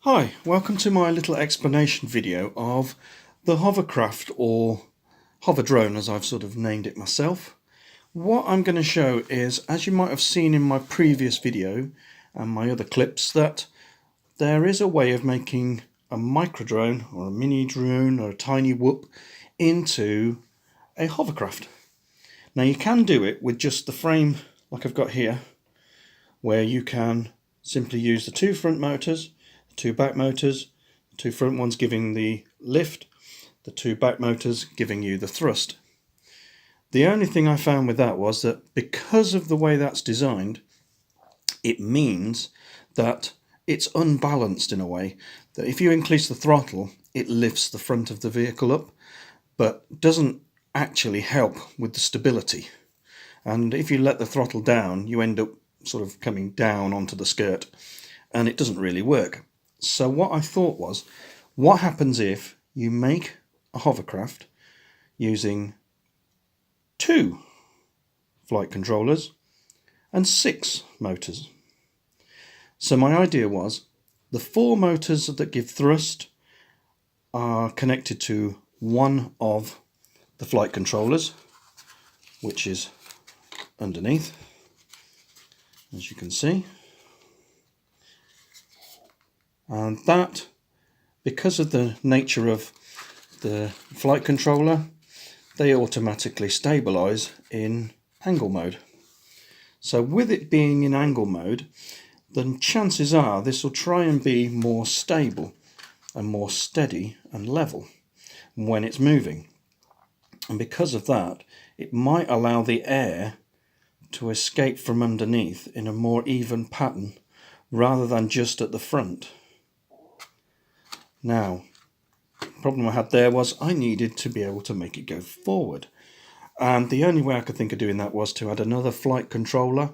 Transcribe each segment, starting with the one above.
Hi, welcome to my little explanation video of the hovercraft, or HoverDrone as I've sort of named it myself. What I'm going to show is, as you might have seen in my previous video and my other clips, that there is a way of making a micro drone or a mini drone or a tiny whoop into a hovercraft. Now you can do it with just the frame like I've got here, where you can simply use the two front motors, the two back motors, the two front ones giving the lift, the two back motors giving you the thrust. The only thing I found with that was that because of the way that's designed, it means that it's unbalanced in a way, that if you increase the throttle, it lifts the front of the vehicle up, but doesn't actually help with the stability. And if you let the throttle down, you end up sort of coming down onto the skirt, and it doesn't really work. So what I thought was, what happens if you make a hovercraft using 2 flight controllers and 6 motors? So my idea was, the 4 motors that give thrust are connected to one of the flight controllers, which is underneath, as you can see. And that, because of the nature of the flight controller, they automatically stabilize in angle mode. So with it being in angle mode, then chances are this will try and be more stable and more steady and level when it's moving. And because of that, it might allow the air to escape from underneath in a more even pattern rather than just at the front. Now, the problem I had there was I needed to be able to make it go forward. And the only way I could think of doing that was to add another flight controller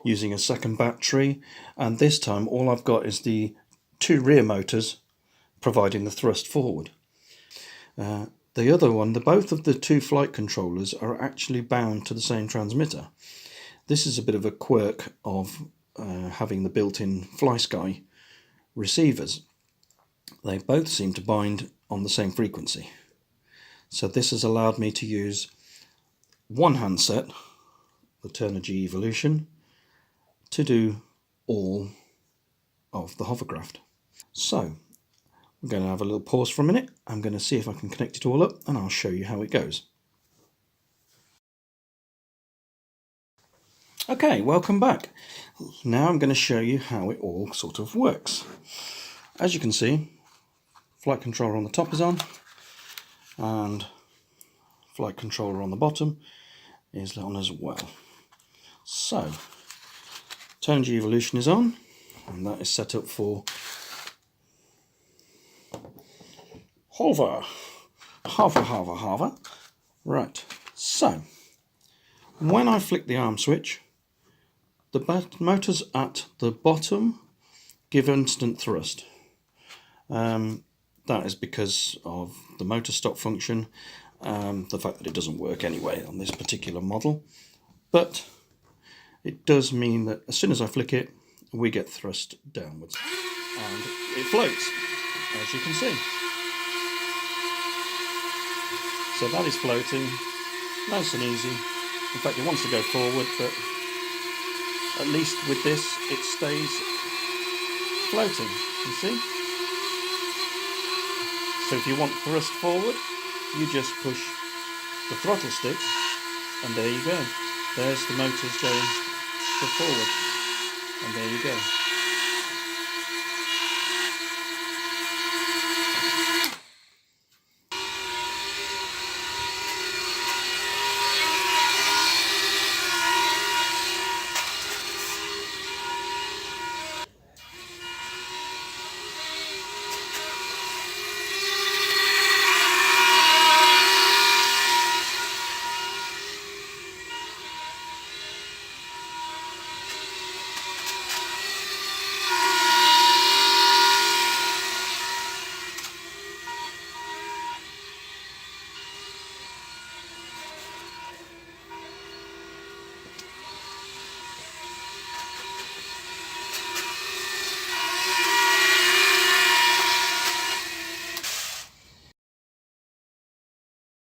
using a second battery. And this time all I've got is the 2 rear motors providing the thrust forward. The other one, both of the 2 flight controllers are actually bound to the same transmitter. This is a bit of a quirk of having the built-in FlySky receivers. They both seem to bind on the same frequency. So this has allowed me to use one handset, the Turnigy Evolution, to do all of the hovercraft. So we're going to have a little pause for a minute. I'm going to see if I can connect it all up, and I'll show you how it goes. Okay, welcome back. Now I'm going to show you how it all sort of works. As you can see, flight controller on the top is on, and flight controller on the bottom is on as well. So, Turnigy Evolution is on, and that is set up for hover. Right, so when I flick the arm switch, the motors at the bottom give instant thrust. That is because of the motor stop function, the fact that it doesn't work anyway on this particular model. But it does mean that as soon as I flick it, we get thrust downwards. And it floats, as you can see. So that is floating, nice and easy. In fact, it wants to go forward, but at least with this, it stays floating, you see? So if you want thrust forward, you just push the throttle stick, and there you go. There's the motors going forward, and there you go.